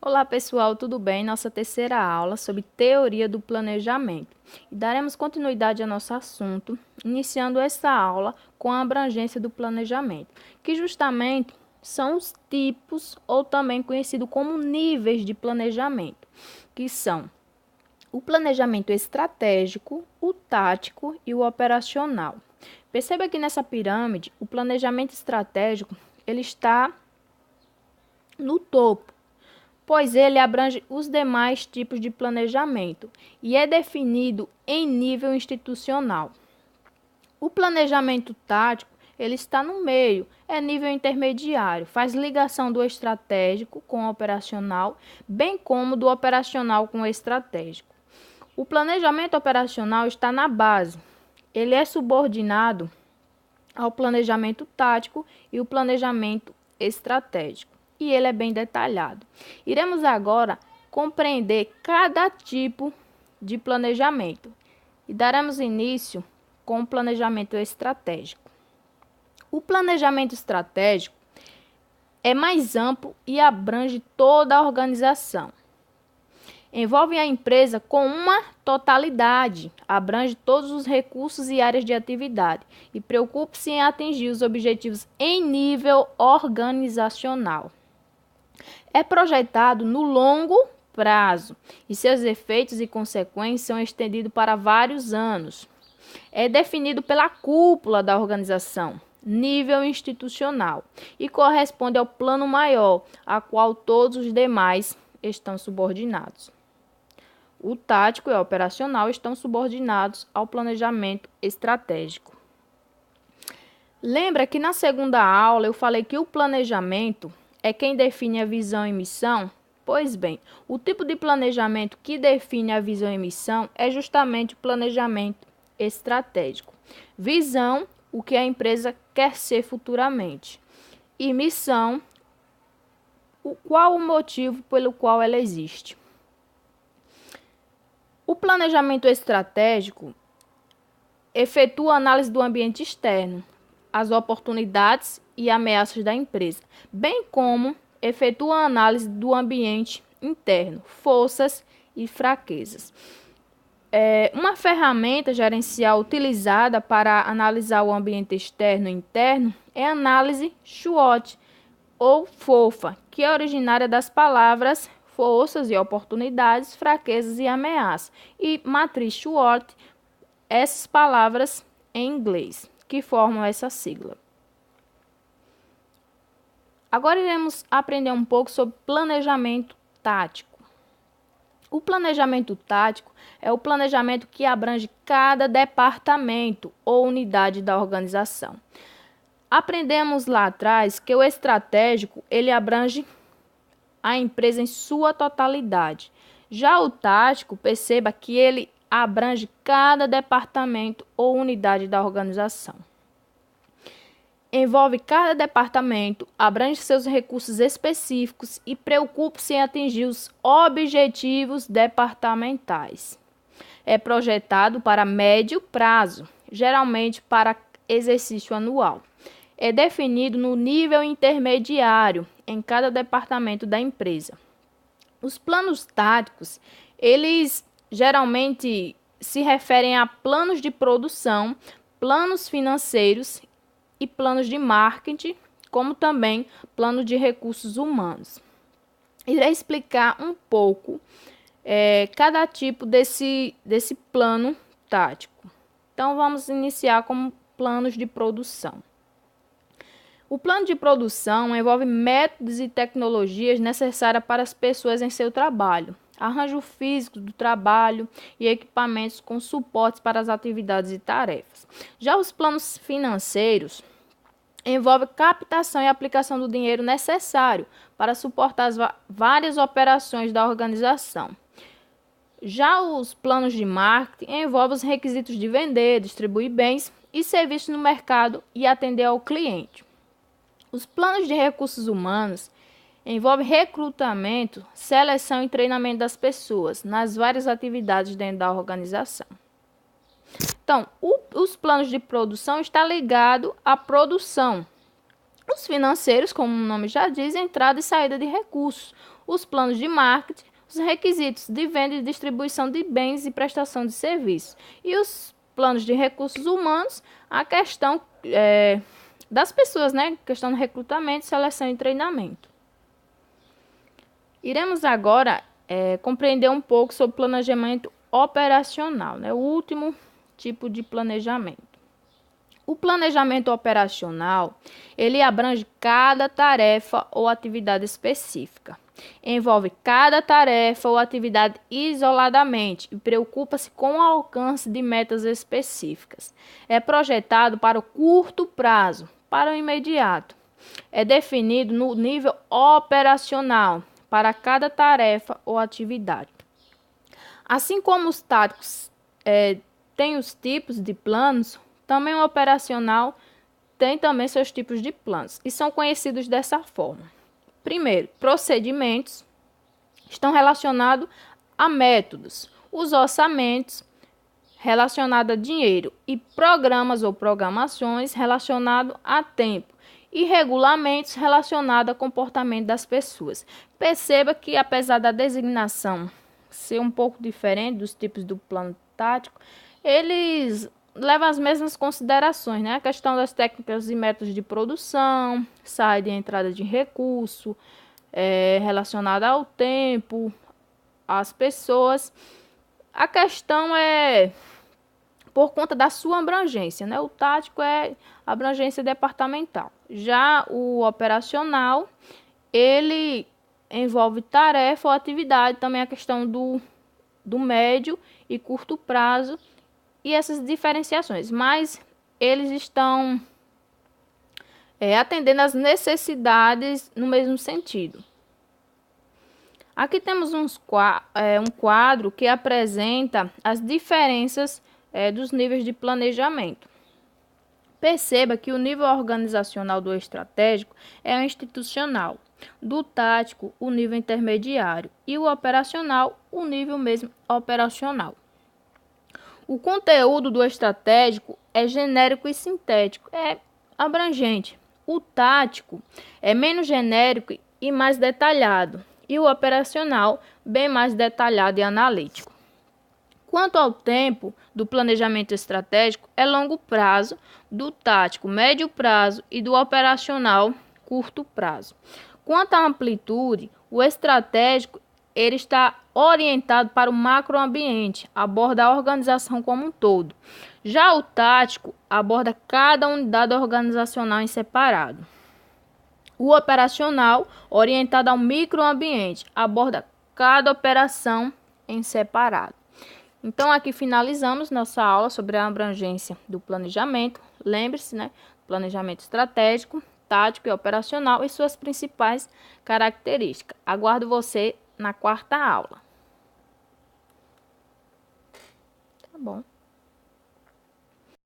Olá pessoal, tudo bem? Nossa terceira aula sobre teoria do planejamento. E daremos continuidade ao nosso assunto, iniciando esta aula com a abrangência do planejamento, que justamente são os tipos ou também conhecido como níveis de planejamento, que são o planejamento estratégico, o tático e o operacional. Perceba que nessa pirâmide, o planejamento estratégico ele está no topo, pois ele abrange os demais tipos de planejamento e é definido em nível institucional. O planejamento tático, ele está no meio, é nível intermediário, faz ligação do estratégico com o operacional, bem como do operacional com o estratégico. O planejamento operacional está na base, ele é subordinado ao planejamento tático e o planejamento estratégico, e ele é bem detalhado. Iremos agora compreender cada tipo de planejamento e daremos início com o planejamento estratégico. O planejamento estratégico é mais amplo e abrange toda a organização. Envolve a empresa com uma totalidade, abrange todos os recursos e áreas de atividade e preocupe-se em atingir os objetivos em nível organizacional. É projetado no longo prazo e seus efeitos e consequências são estendidos para vários anos. É definido pela cúpula da organização, nível institucional, e corresponde ao plano maior, a qual todos os demais estão subordinados. O tático e o operacional estão subordinados ao planejamento estratégico. Lembra que na segunda aula eu falei que o planejamento é quem define a visão e missão? Pois bem, o tipo de planejamento que define a visão e missão é justamente o planejamento estratégico. Visão, o que a empresa quer ser futuramente. E missão, qual o motivo pelo qual ela existe. O planejamento estratégico efetua análise do ambiente externo, as oportunidades e ameaças da empresa, bem como efetua análise do ambiente interno, forças e fraquezas. Uma ferramenta gerencial utilizada para analisar o ambiente externo e interno é a análise SWOT ou FOFA, que é originária das palavras forças e oportunidades, fraquezas e ameaças, e matriz SWOT, essas palavras em inglês, que formam essa sigla. Agora iremos aprender um pouco sobre planejamento tático. O planejamento tático é o planejamento que abrange cada departamento ou unidade da organização. Aprendemos lá atrás que o estratégico ele abrange a empresa em sua totalidade. Já o tático, perceba que ele abrange cada departamento ou unidade da organização. Envolve cada departamento, abrange seus recursos específicos e preocupe-se em atingir os objetivos departamentais. É projetado para médio prazo, geralmente para exercício anual. É definido no nível intermediário em cada departamento da empresa. Os planos táticos, eles geralmente se referem a planos de produção, planos financeiros e planos de marketing, como também plano de recursos humanos. Irei explicar um pouco cada tipo desse plano tático. Então, vamos iniciar com planos de produção. O plano de produção envolve métodos e tecnologias necessárias para as pessoas em seu trabalho, arranjo físico do trabalho e equipamentos com suportes para as atividades e tarefas. Já os planos financeiros envolvem captação e aplicação do dinheiro necessário para suportar as várias operações da organização. Já os planos de marketing envolvem os requisitos de vender, distribuir bens e serviços no mercado e atender ao cliente. Os planos de recursos humanos envolvem recrutamento, seleção e treinamento das pessoas nas várias atividades dentro da organização. Então, os planos de produção estão ligados à produção. Os financeiros, como o nome já diz, entrada e saída de recursos. Os planos de marketing, os requisitos de venda e distribuição de bens e prestação de serviços. E os planos de recursos humanos, a questão das pessoas, né? Questão de recrutamento, seleção e treinamento. Iremos agora compreender um pouco sobre planejamento operacional, né? O último tipo de planejamento. O planejamento operacional, ele abrange cada tarefa ou atividade específica. Envolve cada tarefa ou atividade isoladamente e preocupa-se com o alcance de metas específicas. É projetado para o curto prazo, para o imediato. É definido no nível operacional para cada tarefa ou atividade. Assim como os táticos têm os tipos de planos, também o operacional tem também seus tipos de planos e são conhecidos dessa forma. Primeiro, procedimentos estão relacionados a métodos, os orçamentos relacionados a dinheiro e programas ou programações relacionados a tempo e regulamentos relacionados ao comportamento das pessoas. Perceba que apesar da designação ser um pouco diferente dos tipos do plano tático, eles levam as mesmas considerações, né? A questão das técnicas e métodos de produção, saída e entrada de recurso, relacionada ao tempo, às pessoas. A questão é por conta da sua abrangência, né? O tático é abrangência departamental. Já o operacional, ele envolve tarefa ou atividade, também a questão do médio e curto prazo e essas diferenciações, mas eles estão atendendo às necessidades no mesmo sentido. Aqui temos um quadro que apresenta as diferenças dos níveis de planejamento. Perceba que o nível organizacional do estratégico é o institucional, do tático, o nível intermediário, e o operacional, o nível mesmo operacional. O conteúdo do estratégico é genérico e sintético, é abrangente. O tático é menos genérico e mais detalhado, e o operacional bem mais detalhado e analítico. Quanto ao tempo do planejamento estratégico, é longo prazo, do tático médio prazo e do operacional curto prazo. Quanto à amplitude, o estratégico ele está orientado para o macroambiente, aborda a organização como um todo. Já o tático aborda cada unidade organizacional em separado. O operacional, orientado ao microambiente, aborda cada operação em separado. Então, aqui finalizamos nossa aula sobre a abrangência do planejamento. Lembre-se, né? Planejamento estratégico, tático e operacional e suas principais características. Aguardo você na quarta aula. Tá bom.